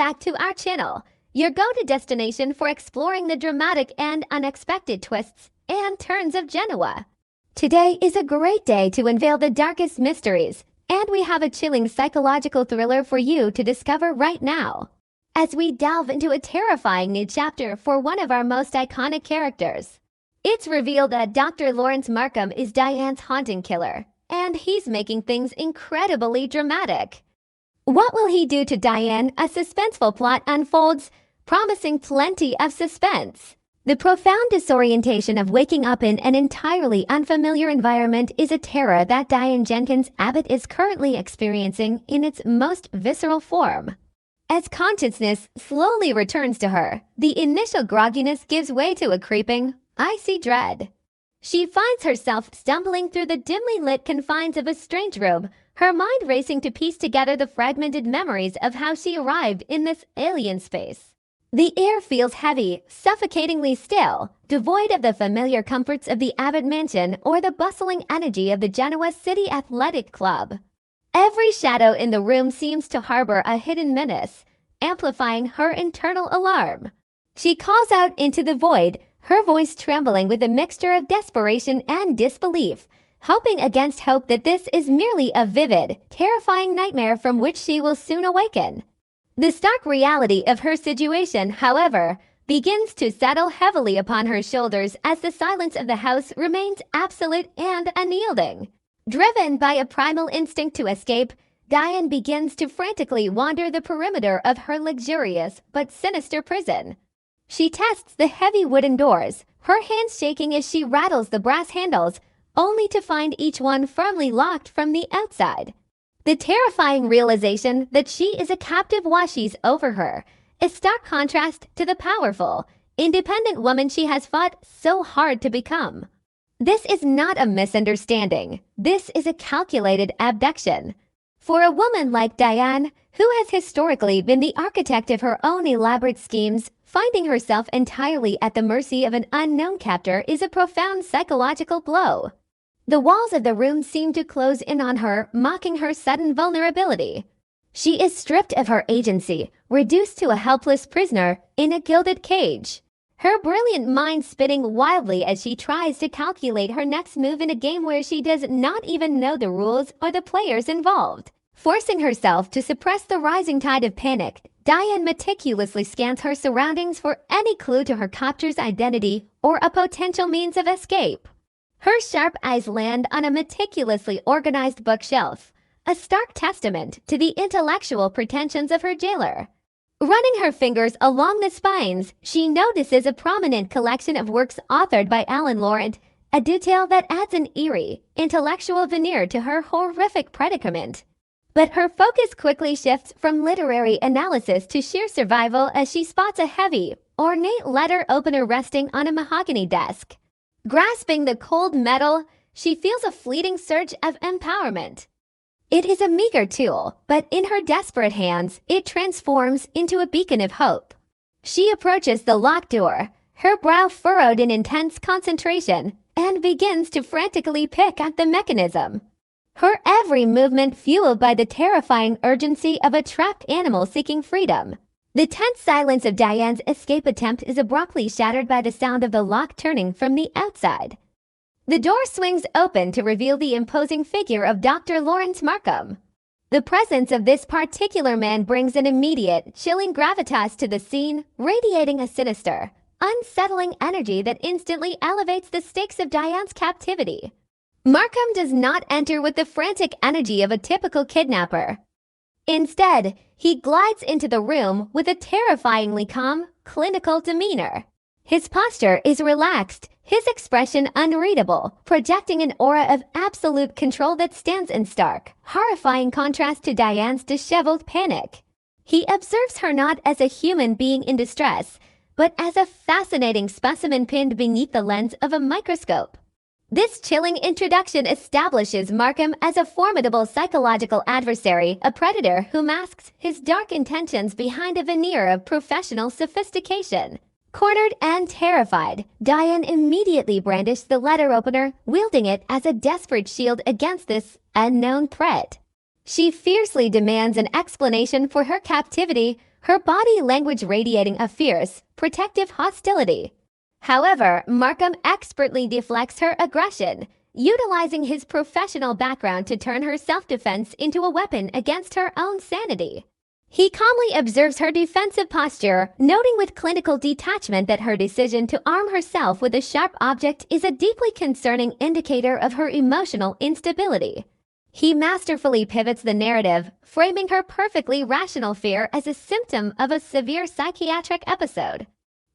back to our channel, your go-to destination for exploring the dramatic and unexpected twists and turns of Genoa. Today is a great day to unveil the darkest mysteries, and we have a chilling psychological thriller for you to discover right now. As we delve into a terrifying new chapter for one of our most iconic characters. It's revealed that Dr. Lawrence Markham is Diane's haunting killer, and he's making things incredibly dramatic. What will he do to Diane? A suspenseful plot unfolds, promising plenty of suspense. The profound disorientation of waking up in an entirely unfamiliar environment is a terror that Diane Jenkins Abbott is currently experiencing in its most visceral form. As consciousness slowly returns to her, the initial grogginess gives way to a creeping, icy dread. She finds herself stumbling through the dimly lit confines of a strange room, her mind racing to piece together the fragmented memories of how she arrived in this alien space. The air feels heavy, suffocatingly still, devoid of the familiar comforts of the Abbott mansion or the bustling energy of the Genoa City Athletic Club. Every shadow in the room seems to harbor a hidden menace, amplifying her internal alarm. She calls out into the void, her voice trembling with a mixture of desperation and disbelief, hoping against hope that this is merely a vivid, terrifying nightmare from which she will soon awaken. The stark reality of her situation, however, begins to settle heavily upon her shoulders as the silence of the house remains absolute and unyielding. Driven by a primal instinct to escape, Diane begins to frantically wander the perimeter of her luxurious but sinister prison. She tests the heavy wooden doors, her hands shaking as she rattles the brass handles, only to find each one firmly locked from the outside. The terrifying realization that she is a captive washes over her, a stark contrast to the powerful, independent woman she has fought so hard to become. This is not a misunderstanding. This is a calculated abduction. For a woman like Diane, who has historically been the architect of her own elaborate schemes, finding herself entirely at the mercy of an unknown captor is a profound psychological blow. The walls of the room seem to close in on her, mocking her sudden vulnerability. She is stripped of her agency, reduced to a helpless prisoner in a gilded cage. Her brilliant mind spinning wildly as she tries to calculate her next move in a game where she does not even know the rules or the players involved. Forcing herself to suppress the rising tide of panic, Diane meticulously scans her surroundings for any clue to her captor's identity or a potential means of escape. Her sharp eyes land on a meticulously organized bookshelf, a stark testament to the intellectual pretensions of her jailer. Running her fingers along the spines, she notices a prominent collection of works authored by Alan Laurent, a detail that adds an eerie, intellectual veneer to her horrific predicament. But her focus quickly shifts from literary analysis to sheer survival as she spots a heavy, ornate letter opener resting on a mahogany desk. Grasping the cold metal, she feels a fleeting surge of empowerment. It is a meager tool, but in her desperate hands, it transforms into a beacon of hope. She approaches the locked door, her brow furrowed in intense concentration, and begins to frantically pick at the mechanism. Her every movement fueled by the terrifying urgency of a trapped animal seeking freedom. The tense silence of Diane's escape attempt is abruptly shattered by the sound of the lock turning from the outside. The door swings open to reveal the imposing figure of Dr. Lawrence Markham. The presence of this particular man brings an immediate, chilling gravitas to the scene, radiating a sinister, unsettling energy that instantly elevates the stakes of Diane's captivity. Markham does not enter with the frantic energy of a typical kidnapper. Instead, he glides into the room with a terrifyingly calm, clinical demeanor. His posture is relaxed, his expression unreadable, projecting an aura of absolute control that stands in stark, horrifying contrast to Diane's disheveled panic. He observes her not as a human being in distress, but as a fascinating specimen pinned beneath the lens of a microscope. This chilling introduction establishes Markham as a formidable psychological adversary, a predator who masks his dark intentions behind a veneer of professional sophistication. Cornered and terrified, Diane immediately brandished the letter opener, wielding it as a desperate shield against this unknown threat. She fiercely demands an explanation for her captivity, her body language radiating a fierce, protective hostility. However, Markham expertly deflects her aggression, utilizing his professional background to turn her self-defense into a weapon against her own sanity. He calmly observes her defensive posture, noting with clinical detachment that her decision to arm herself with a sharp object is a deeply concerning indicator of her emotional instability. He masterfully pivots the narrative, framing her perfectly rational fear as a symptom of a severe psychiatric episode.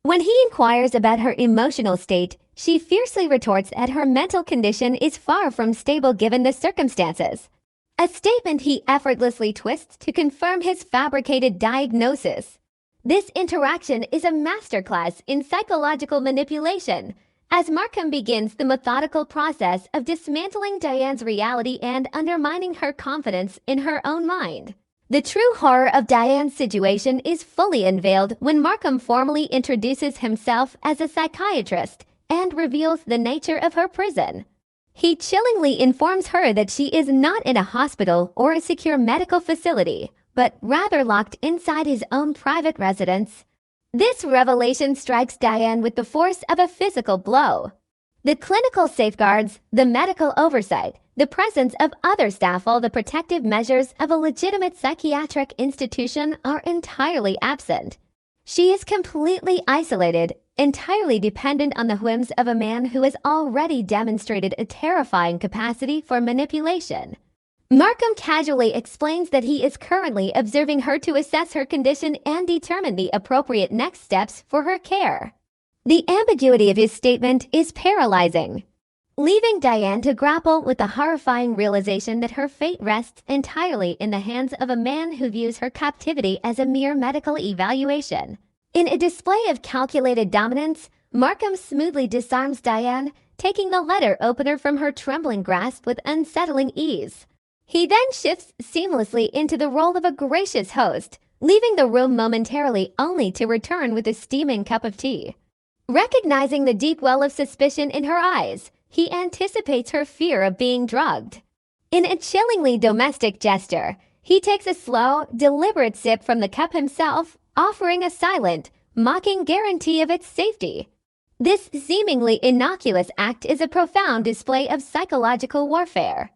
When he inquires about her emotional state, she fiercely retorts that her mental condition is far from stable given the circumstances. A statement he effortlessly twists to confirm his fabricated diagnosis. This interaction is a masterclass in psychological manipulation, as Markham begins the methodical process of dismantling Diane's reality and undermining her confidence in her own mind. The true horror of Diane's situation is fully unveiled when Markham formally introduces himself as a psychiatrist and reveals the nature of her prison. He chillingly informs her that she is not in a hospital or a secure medical facility, but rather locked inside his own private residence. This revelation strikes Diane with the force of a physical blow. The clinical safeguards, the medical oversight, the presence of other staff, all the protective measures of a legitimate psychiatric institution are entirely absent. She is completely isolated, entirely dependent on the whims of a man who has already demonstrated a terrifying capacity for manipulation. Markham casually explains that he is currently observing her to assess her condition and determine the appropriate next steps for her care. The ambiguity of his statement is paralyzing, leaving Diane to grapple with the horrifying realization that her fate rests entirely in the hands of a man who views her captivity as a mere medical evaluation. In a display of calculated dominance, Markham smoothly disarms Diane, taking the letter opener from her trembling grasp with unsettling ease. He then shifts seamlessly into the role of a gracious host, leaving the room momentarily only to return with a steaming cup of tea. Recognizing the deep well of suspicion in her eyes, he anticipates her fear of being drugged. In a chillingly domestic gesture, he takes a slow, deliberate sip from the cup himself, offering a silent, mocking guarantee of its safety. This seemingly innocuous act is a profound display of psychological warfare.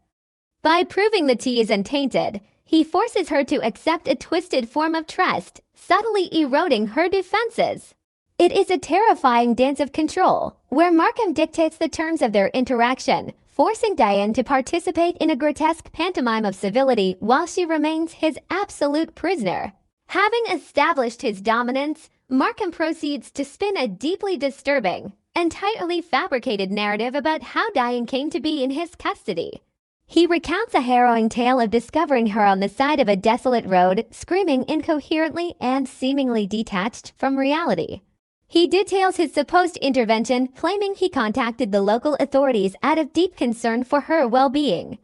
By proving the tea is untainted, he forces her to accept a twisted form of trust, subtly eroding her defenses. It is a terrifying dance of control, where Markham dictates the terms of their interaction, forcing Diane to participate in a grotesque pantomime of civility while she remains his absolute prisoner. Having established his dominance, Markham proceeds to spin a deeply disturbing, entirely fabricated narrative about how Diane came to be in his custody. He recounts a harrowing tale of discovering her on the side of a desolate road, screaming incoherently and seemingly detached from reality. He details his supposed intervention, claiming he contacted the local authorities out of deep concern for her well-being.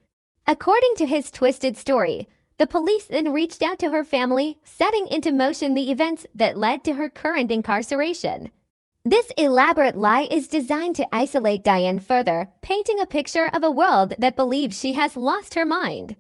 According to his twisted story, the police then reached out to her family, setting into motion the events that led to her current incarceration. This elaborate lie is designed to isolate Diane further, painting a picture of a world that believes she has lost her mind.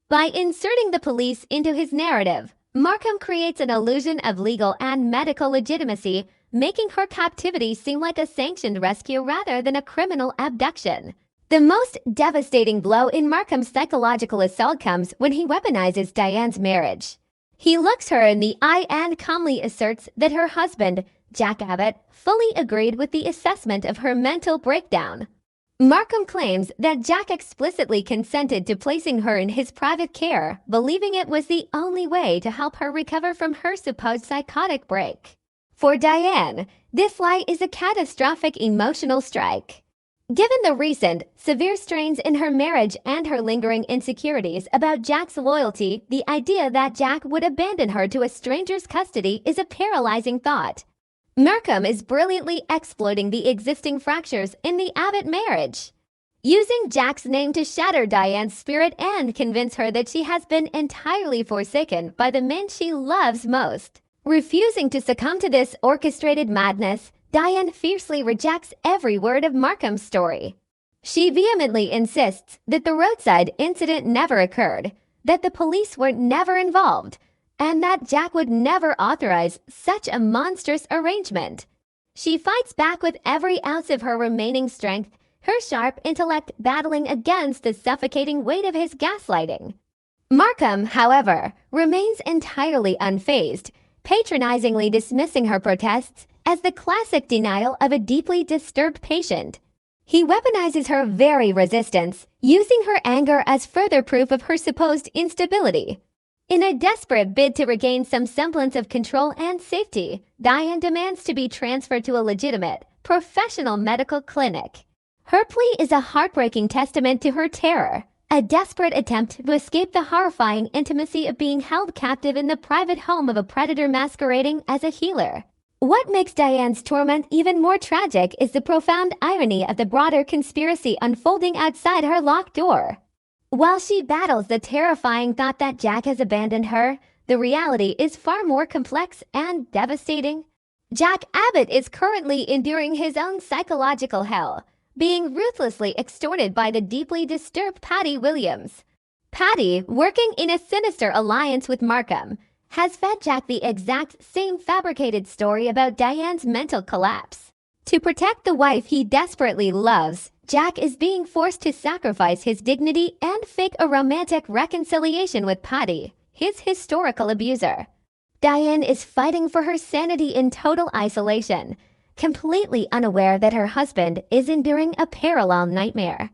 By inserting the police into his narrative, Markham creates an illusion of legal and medical legitimacy, making her captivity seem like a sanctioned rescue rather than a criminal abduction. The most devastating blow in Markham's psychological assault comes when he weaponizes Diane's marriage. He looks her in the eye and calmly asserts that her husband, Jack Abbott, fully agreed with the assessment of her mental breakdown. Markham claims that Jack explicitly consented to placing her in his private care, believing it was the only way to help her recover from her supposed psychotic break. For Diane, this lie is a catastrophic emotional strike. Given the recent, severe strains in her marriage and her lingering insecurities about Jack's loyalty, the idea that Jack would abandon her to a stranger's custody is a paralyzing thought. Markham is brilliantly exploiting the existing fractures in the Abbott marriage, using Jack's name to shatter Diane's spirit and convince her that she has been entirely forsaken by the man she loves most. Refusing to succumb to this orchestrated madness, Diane fiercely rejects every word of Markham's story. She vehemently insists that the roadside incident never occurred, that the police were never involved, and that Jack would never authorize such a monstrous arrangement. She fights back with every ounce of her remaining strength, her sharp intellect battling against the suffocating weight of his gaslighting. Markham, however, remains entirely unfazed, patronizingly dismissing her protests as the classic denial of a deeply disturbed patient. He weaponizes her very resistance, using her anger as further proof of her supposed instability. In a desperate bid to regain some semblance of control and safety, Diane demands to be transferred to a legitimate, professional medical clinic. Her plea is a heartbreaking testament to her terror, a desperate attempt to escape the horrifying intimacy of being held captive in the private home of a predator masquerading as a healer. What makes Diane's torment even more tragic is the profound irony of the broader conspiracy unfolding outside her locked door. While she battles the terrifying thought that Jack has abandoned her, the reality is far more complex and devastating. Jack Abbott is currently enduring his own psychological hell, being ruthlessly extorted by the deeply disturbed Patty Williams. Patty, working in a sinister alliance with Markham, has fed Jack the exact same fabricated story about Diane's mental collapse. To protect the wife he desperately loves, Jack is being forced to sacrifice his dignity and fake a romantic reconciliation with Patty, his historical abuser. Diane is fighting for her sanity in total isolation, completely unaware that her husband is enduring a parallel nightmare.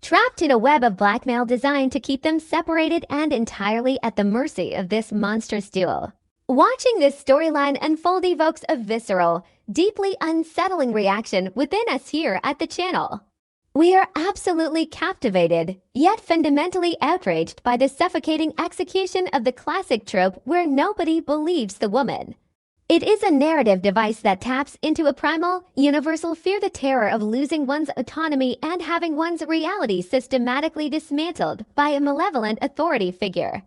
Trapped in a web of blackmail designed to keep them separated and entirely at the mercy of this monstrous duo. Watching this storyline unfold evokes a visceral, deeply unsettling reaction within us here at the channel. We are absolutely captivated, yet fundamentally outraged by the suffocating execution of the classic trope where nobody believes the woman. It is a narrative device that taps into a primal, universal fear, the terror of losing one's autonomy and having one's reality systematically dismantled by a malevolent authority figure.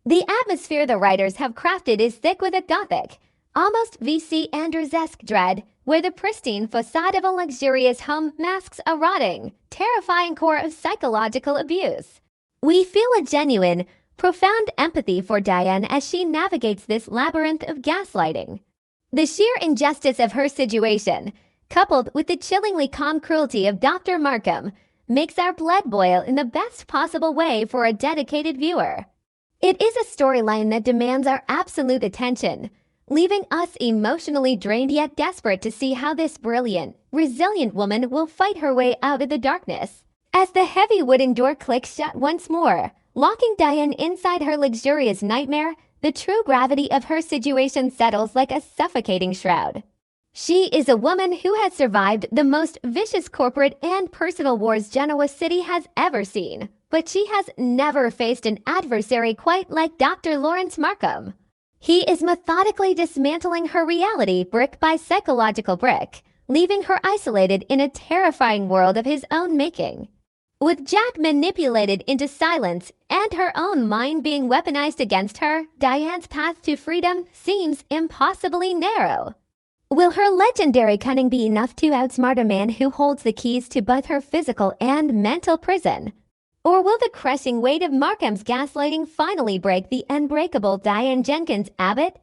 The atmosphere the writers have crafted is thick with a gothic, almost V.C. Andrews-esque dread, where the pristine facade of a luxurious home masks a rotting, terrifying core of psychological abuse. We feel a genuine, profound empathy for Diane as she navigates this labyrinth of gaslighting. The sheer injustice of her situation, coupled with the chillingly calm cruelty of Dr. Markham, makes our blood boil in the best possible way for a dedicated viewer. It is a storyline that demands our absolute attention, leaving us emotionally drained yet desperate to see how this brilliant, resilient woman will fight her way out of the darkness. As the heavy wooden door clicks shut once more, locking Diane inside her luxurious nightmare, the true gravity of her situation settles like a suffocating shroud. She is a woman who has survived the most vicious corporate and personal wars Genoa City has ever seen, but she has never faced an adversary quite like Dr. Lawrence Markham. He is methodically dismantling her reality brick by psychological brick, leaving her isolated in a terrifying world of his own making. With Jack manipulated into silence and her own mind being weaponized against her, Diane's path to freedom seems impossibly narrow. Will her legendary cunning be enough to outsmart a man who holds the keys to both her physical and mental prison? Or will the crushing weight of Markham's gaslighting finally break the unbreakable Diane Jenkins Abbott?